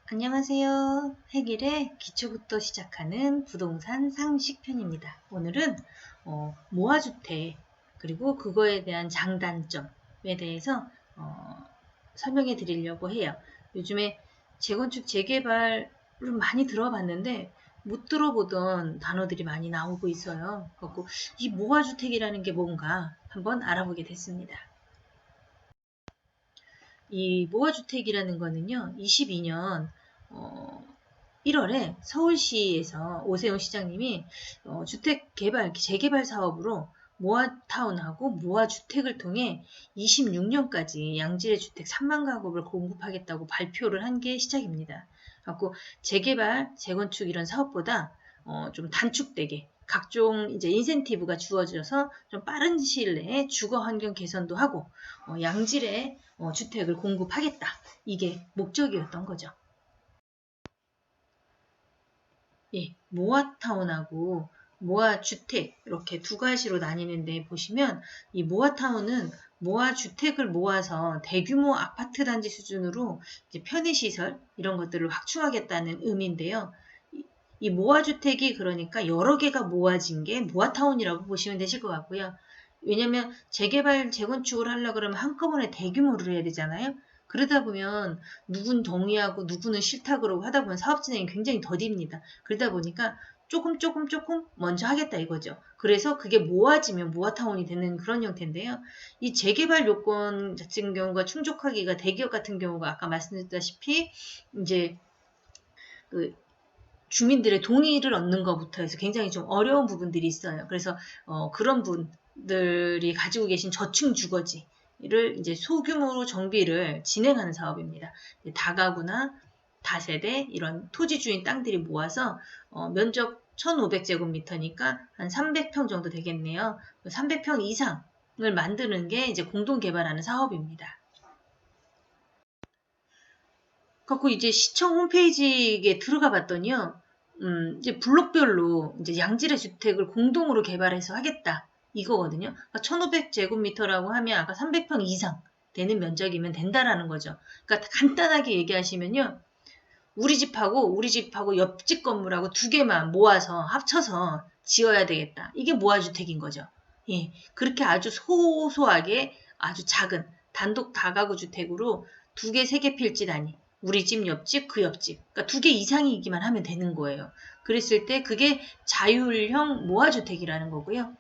안녕하세요. 해길의 기초부터 시작하는 부동산 상식편입니다. 오늘은 모아주택 그리고 그거에 대한 장단점에 대해서 설명해 드리려고 해요. 요즘에 재건축 재개발을 많이 들어봤는데 못 들어보던 단어들이 많이 나오고 있어요. 그래서 이 모아주택이라는 게 뭔가 한번 알아보게 됐습니다. 이 모아주택이라는 거는요, 22년 1월에 서울시에서 오세훈 시장님이 주택 개발, 재개발 사업으로 모아타운하고 모아주택을 통해 26년까지 양질의 주택 3만 가구를 공급하겠다고 발표를 한 게 시작입니다. 그래서 재개발, 재건축 이런 사업보다 좀 단축되게 각종 이제 인센티브가 주어져서 좀 빠른 시일 내에 주거 환경 개선도 하고 양질의 주택을 공급하겠다. 이게 목적이었던 거죠. 예, 모아타운하고 모아주택 이렇게 두 가지로 나뉘는데 보시면 이 모아타운은 모아주택을 모아서 대규모 아파트 단지 수준으로 이제 편의시설 이런 것들을 확충하겠다는 의미인데요. 이 모아주택이 그러니까 여러 개가 모아진 게 모아타운이라고 보시면 되실 것 같고요. 왜냐면 재개발, 재건축을 하려고 그러면 한꺼번에 대규모를 해야 되잖아요. 그러다 보면 누군 동의하고 누구는 싫다 그러고 하다 보면 사업 진행이 굉장히 더딥니다. 그러다 보니까 조금 먼저 하겠다 이거죠. 그래서 그게 모아지면 모아타운이 되는 그런 형태인데요. 이 재개발 요건 같은 경우가 충족하기가 대기업 같은 경우가 아까 말씀드렸다시피 이제 그 주민들의 동의를 얻는 것부터 해서 굉장히 좀 어려운 부분들이 있어요. 그래서 그런 분들이 가지고 계신 저층 주거지를 이제 소규모로 정비를 진행하는 사업입니다. 다가구나 다세대 이런 토지 주인 땅들이 모아서 면적 1,500제곱미터니까 한 300평 정도 되겠네요. 300평 이상을 만드는 게 이제 공동 개발하는 사업입니다. 갖고 이제 시청 홈페이지에 들어가 봤더니요. 이제 블록별로 이제 양질의 주택을 공동으로 개발해서 하겠다. 이거거든요. 그러니까 1,500제곱미터라고 하면 아까 300평 이상 되는 면적이면 된다라는 거죠. 그러니까 간단하게 얘기하시면요. 우리 집하고 옆집 건물하고 두 개만 모아서 합쳐서 지어야 되겠다. 이게 모아주택인 거죠. 예. 그렇게 아주 소소하게 아주 작은 단독 다가구 주택으로 두 개, 세 개 필지 단위. 우리 집, 옆집, 그 옆집. 그러니까 두 개 이상이기만 하면 되는 거예요. 그랬을 때 그게 자율형 모아주택이라는 거고요.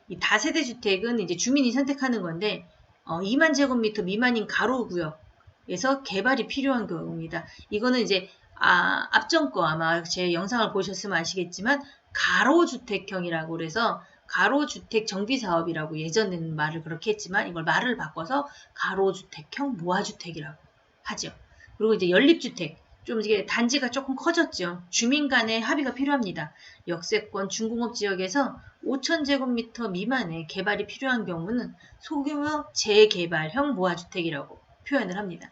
이 다세대 주택은 이제 주민이 선택하는 건데 2만 제곱미터 미만인 가로구역에서 개발이 필요한 경우입니다. 이거는 이제 앞전 거 아마 제 영상을 보셨으면 아시겠지만 가로주택형이라고 그래서 가로주택 정비사업이라고 예전에는 말을 그렇게 했지만 이걸 말을 바꿔서 가로주택형 모아주택이라고 하죠. 그리고 이제 연립주택 좀 이게 단지가 조금 커졌죠. 주민 간의 합의가 필요합니다. 역세권 중공업 지역에서 5,000제곱미터 미만의 개발이 필요한 경우는 소규모 재개발형 모아주택이라고 표현을 합니다.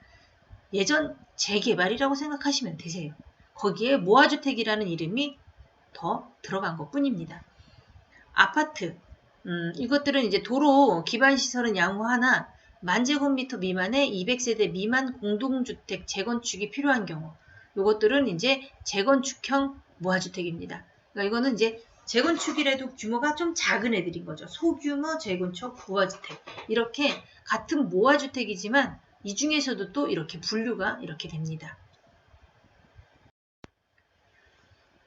예전 재개발이라고 생각하시면 되세요. 거기에 모아주택이라는 이름이 더 들어간 것 뿐입니다. 아파트, 이것들은 이제 도로 기반시설은 양호하나 만제곱미터 미만의 200세대 미만 공동주택 재건축이 필요한 경우 이것들은 이제 재건축형 모아주택입니다. 그러니까 이거는 이제 재건축이라도 규모가 좀 작은 애들인 거죠. 소규모 재건축 모아주택 이렇게 같은 모아주택이지만 이 중에서도 또 이렇게 분류가 이렇게 됩니다.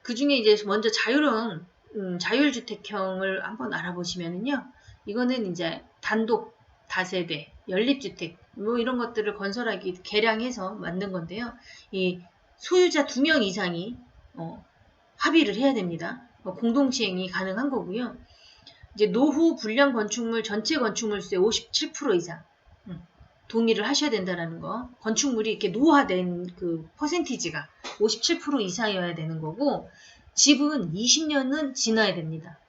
그 중에 이제 먼저 자율주택형을 한번 알아보시면은요. 이거는 이제 단독 다세대, 연립주택 뭐 이런 것들을 건설하기 개량해서 만든 건데요. 이 소유자 2명 이상이 합의를 해야 됩니다. 공동 시행이 가능한 거고요. 이제 노후 불량 건축물 전체 건축물수의 57% 이상 동의를 하셔야 된다는 거. 건축물이 이렇게 노화된 그 퍼센티지가 57% 이상이어야 되는 거고 집은 20년은 지나야 됩니다.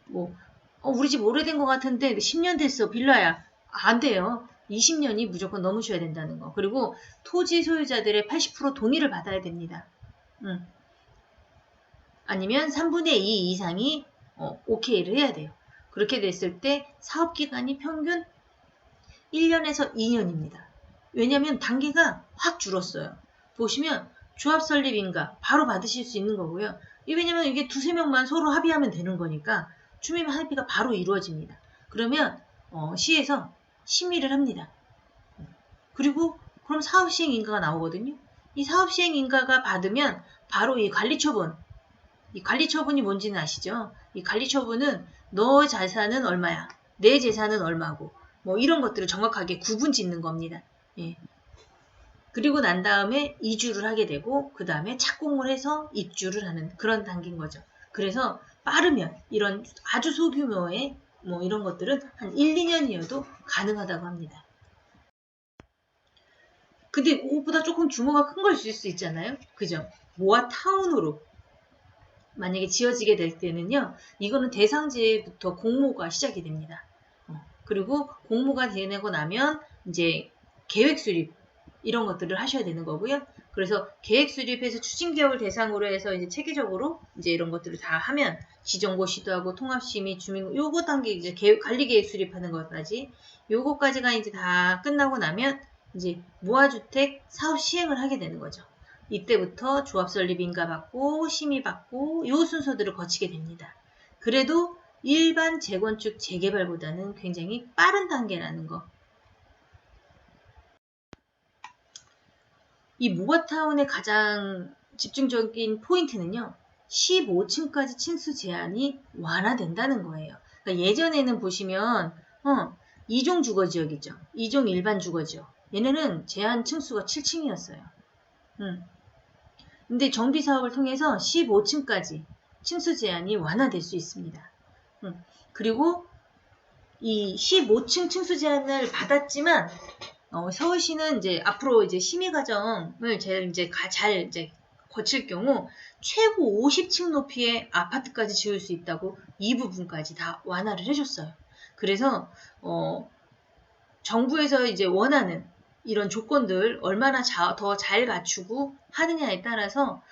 뭐 우리 집 오래된 것 같은데 10년 됐어 빌라야. 안 돼요. 20년이 무조건 넘으셔야 된다는 거. 그리고 토지 소유자들의 80% 동의를 받아야 됩니다. 아니면 3분의 2 이상이 오케이를 해야 돼요. 그렇게 됐을 때 사업기간이 평균 1년에서 2년입니다. 왜냐하면 단계가 확 줄었어요. 보시면 조합 설립 인가 바로 받으실 수 있는 거고요. 왜냐면 이게 두세 명만 서로 합의하면 되는 거니까 추민 합의가 바로 이루어집니다. 그러면 시에서 심의를 합니다. 그리고 그럼 사업시행 인가가 나오거든요. 이 사업시행 인가가 받으면 바로 이 관리처분, 이 관리처분이 뭔지는 아시죠? 이 관리처분은 너 자산은 얼마야, 내 재산은 얼마고 뭐 이런 것들을 정확하게 구분 짓는 겁니다. 예. 그리고 난 다음에 이주를 하게 되고 그 다음에 착공을 해서 입주를 하는 그런 단계인 거죠. 그래서 빠르면 이런 아주 소규모의 뭐 이런 것들은 한 1, 2년이어도 가능하다고 합니다. 근데 그것보다 조금 규모가 큰 걸 줄 수 있잖아요. 그죠? 모아타운으로 만약에 지어지게 될 때는요. 이거는 대상지부터 공모가 시작이 됩니다. 그리고 공모가 되내고 나면 이제 계획 수립 이런 것들을 하셔야 되는 거고요. 그래서 계획 수립해서 추진 개월 대상으로 해서 이제 체계적으로 이제 이런 것들을 다 하면 지정고 시도하고 통합심의 주민 요거 단계 이제 관리 계획 수립하는 것까지 요거까지가 이제 다 끝나고 나면 이제 무화주택 사업 시행을 하게 되는 거죠. 이때부터 조합 설립 인가 받고 심의 받고 요 순서들을 거치게 됩니다. 그래도 일반 재건축 재개발보다는 굉장히 빠른 단계라는 거. 이 모아타운의 가장 집중적인 포인트는요. 15층까지 층수 제한이 완화된다는 거예요. 그러니까 예전에는 보시면 2종 주거지역이죠. 2종 일반 주거지역. 얘네는 제한 층수가 7층이었어요. 근데 정비사업을 통해서 15층까지 층수 제한이 완화될 수 있습니다. 그리고 이 15층 층수 제한을 받았지만 서울시는 이제 앞으로 이제 심의 과정을 잘 거칠 경우 최고 50층 높이의 아파트까지 지을 수 있다고 이 부분까지 다 완화를 해줬어요. 그래서 정부에서 이제 원하는 이런 조건들 얼마나 더 잘 갖추고 하느냐에 따라서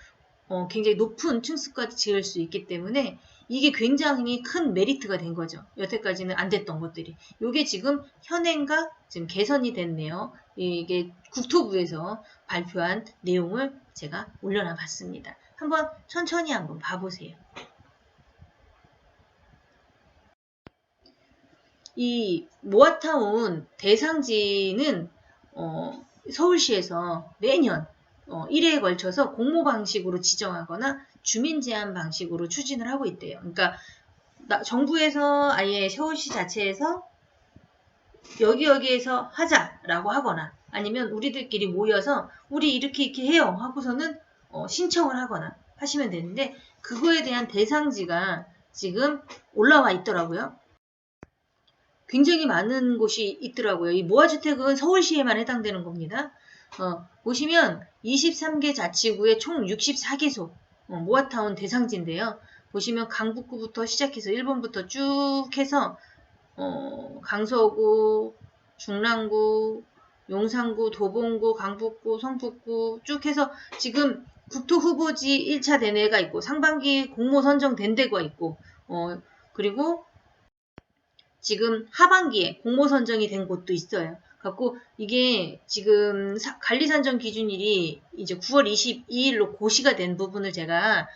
굉장히 높은 층수까지 지을 수 있기 때문에 이게 굉장히 큰 메리트가 된 거죠. 여태까지는 안 됐던 것들이. 이게 지금 현행과 지금 개선이 됐네요. 이게 국토부에서 발표한 내용을 제가 올려놔 봤습니다. 한번 천천히 한번 봐보세요. 이 모아타운 대상지는 서울시에서 매년 1회에 걸쳐서 공모 방식으로 지정하거나 주민 제한 방식으로 추진을 하고 있대요. 그러니까 정부에서 아예 서울시 자체에서 여기에서 하자라고 하거나 아니면 우리들끼리 모여서 우리 이렇게 해요 하고서는 신청을 하거나 하시면 되는데 그거에 대한 대상지가 지금 올라와 있더라고요. 굉장히 많은 곳이 있더라고요. 이 모아주택은 서울시에만 해당되는 겁니다. 보시면 23개 자치구에 총 64개소 모아타운 대상지인데요. 보시면 강북구부터 시작해서 1번부터 쭉 해서 강서구, 중랑구, 용산구, 도봉구, 강북구, 성북구 쭉 해서 지금 국토후보지 1차 대내가 있고 상반기 공모 선정된 데가 있고 그리고 지금 하반기에 공모 선정이 된 곳도 있어요. 갖고 이게 지금 관리산정 기준일이 이제 9월 22일로 고시가 된 부분을 제가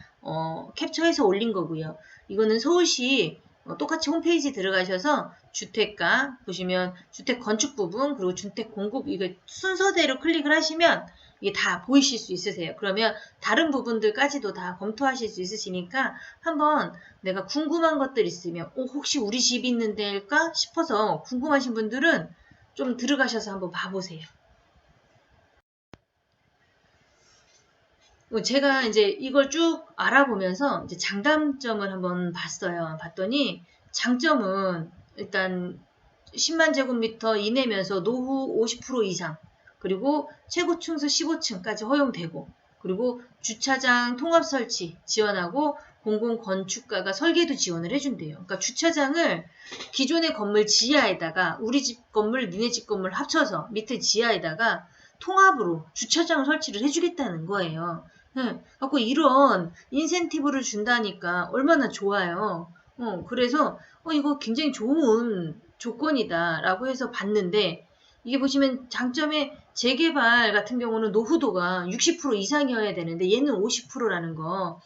캡처해서 올린 거고요. 이거는 서울시 똑같이 홈페이지 들어가셔서 주택가 보시면 주택 건축 부분 그리고 주택 공급 이거 순서대로 클릭을 하시면 이게 다 보이실 수 있으세요. 그러면 다른 부분들까지도 다 검토하실 수 있으시니까 한번 내가 궁금한 것들 있으면 혹시 우리 집이 있는 데일까 싶어서 궁금하신 분들은 좀 들어가셔서 한번 봐보세요. 제가 이제 이걸 쭉 알아보면서 이제 장단점을 한번 봤어요. 봤더니 장점은 일단 10만 제곱미터 이내면서 노후 50% 이상 그리고 최고 층수 15층까지 허용되고 그리고 주차장 통합 설치 지원하고 공공건축가가 설계도 지원을 해준대요. 그러니까 주차장을 기존의 건물 지하에다가 우리 집 건물, 니네 집 건물 합쳐서 밑에 지하에다가 통합으로 주차장 설치를 해주겠다는 거예요. 갖고 이런 인센티브를 준다니까 얼마나 좋아요. 그래서 이거 굉장히 좋은 조건이다 라고 해서 봤는데 이게 보시면 장점에 재개발 같은 경우는 노후도가 60% 이상이어야 되는데 얘는 50%라는 거.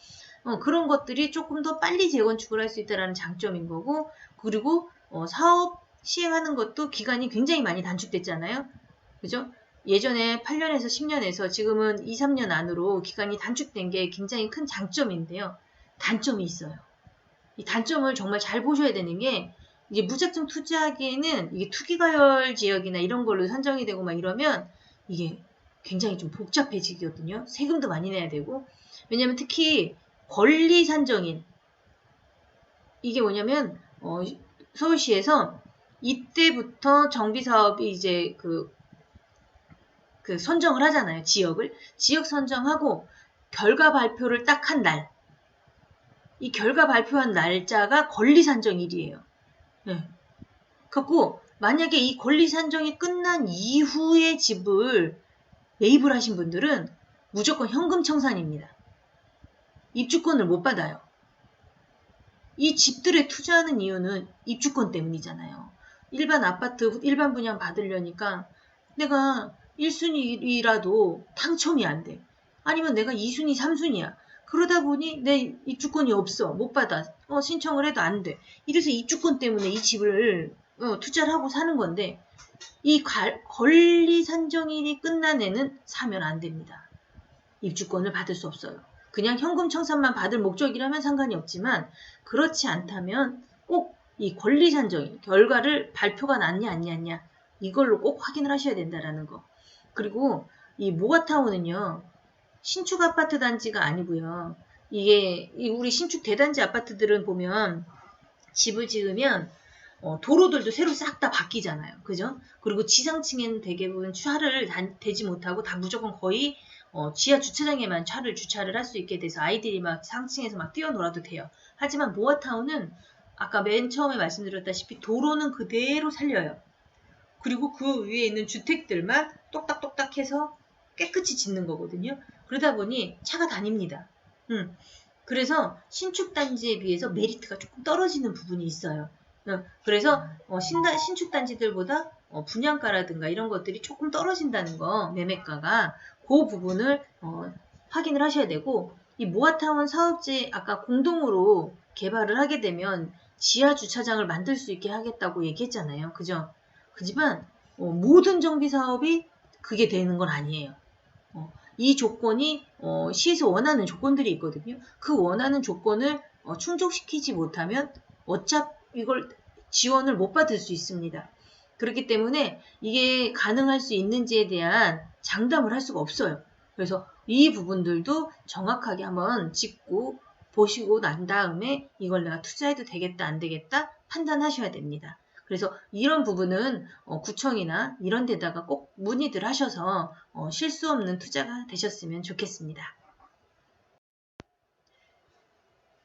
그런 것들이 조금 더 빨리 재건축을 할 수 있다는 장점인 거고, 그리고 사업 시행하는 것도 기간이 굉장히 많이 단축됐잖아요. 그죠? 예전에 8년에서 10년에서 지금은 2, 3년 안으로 기간이 단축된 게 굉장히 큰 장점인데요. 단점이 있어요. 이 단점을 정말 잘 보셔야 되는 게, 이게 무작정 투자하기에는 이게 투기과열 지역이나 이런 걸로 선정이 되고 막 이러면 이게 굉장히 좀 복잡해지거든요. 세금도 많이 내야 되고. 왜냐면 특히 권리 산정인, 이게 뭐냐면 서울시에서 이때부터 정비사업이 이제 그 선정을 하잖아요. 지역 선정하고 결과 발표를 딱 한 날, 이 결과 발표한 날짜가 권리 산정일이에요. 네. 그래갖고 만약에 이 권리 산정이 끝난 이후에 집을 매입을 하신 분들은 무조건 현금 청산입니다. 입주권을 못 받아요. 이 집들에 투자하는 이유는 입주권 때문이잖아요. 일반 아파트, 일반 분양 받으려니까 내가 1순위라도 당첨이 안 돼. 아니면 내가 2순위, 3순위야. 그러다 보니 내 입주권이 없어. 못 받아. 신청을 해도 안 돼. 이래서 입주권 때문에 이 집을 투자를 하고 사는 건데, 이 권리 산정일이 끝난 애는 사면 안 됩니다. 입주권을 받을 수 없어요. 그냥 현금 청산만 받을 목적이라면 상관이 없지만, 그렇지 않다면 꼭 이 권리 산정일, 결과를 발표가 났냐 안 났냐, 이걸로 꼭 확인을 하셔야 된다라는 거. 그리고 이 모아타운은요, 신축 아파트 단지가 아니고요. 이게 우리 신축 대단지 아파트들은 보면 집을 지으면 도로들도 새로 싹 다 바뀌잖아요. 그죠? 그리고 지상층에는 대부분 차를 대지 못하고 다 무조건 거의 지하 주차장에만 차를 주차를 할 수 있게 돼서 아이들이 막 상층에서 막 뛰어놀아도 돼요. 하지만 모아타운은 아까 맨 처음에 말씀드렸다시피 도로는 그대로 살려요. 그리고 그 위에 있는 주택들만 똑딱똑딱 해서 깨끗이 짓는 거거든요. 그러다 보니 차가 다닙니다. 그래서 신축 단지에 비해서 메리트가 조금 떨어지는 부분이 있어요. 그래서 신축 단지들보다 분양가라든가 이런 것들이 조금 떨어진다는 거, 매매가가, 그 부분을 확인을 하셔야 되고, 이 모아타운 사업지 아까 공동으로 개발을 하게 되면 지하 주차장을 만들 수 있게 하겠다고 얘기했잖아요. 그죠? 그지만 모든 정비 사업이 그게 되는 건 아니에요. 이 조건이 시에서 원하는 조건들이 있거든요. 그 원하는 조건을 충족시키지 못하면 어차피 이걸 지원을 못 받을 수 있습니다. 그렇기 때문에 이게 가능할 수 있는지에 대한 장담을 할 수가 없어요. 그래서 이 부분들도 정확하게 한번 짚고 보시고 난 다음에 이걸 내가 투자해도 되겠다 안 되겠다 판단하셔야 됩니다. 그래서 이런 부분은 구청이나 이런 데다가 꼭 문의들 하셔서 실수 없는 투자가 되셨으면 좋겠습니다.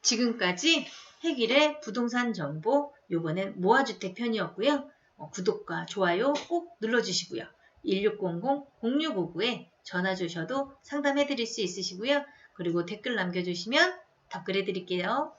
지금까지 해길의 부동산 정보, 요번엔 모아주택 편이었고요. 구독과 좋아요 꼭 눌러주시고요. 1600-0659에 전화 주셔도 상담해 드릴 수 있으시고요. 그리고 댓글 남겨주시면 답글해 드릴게요.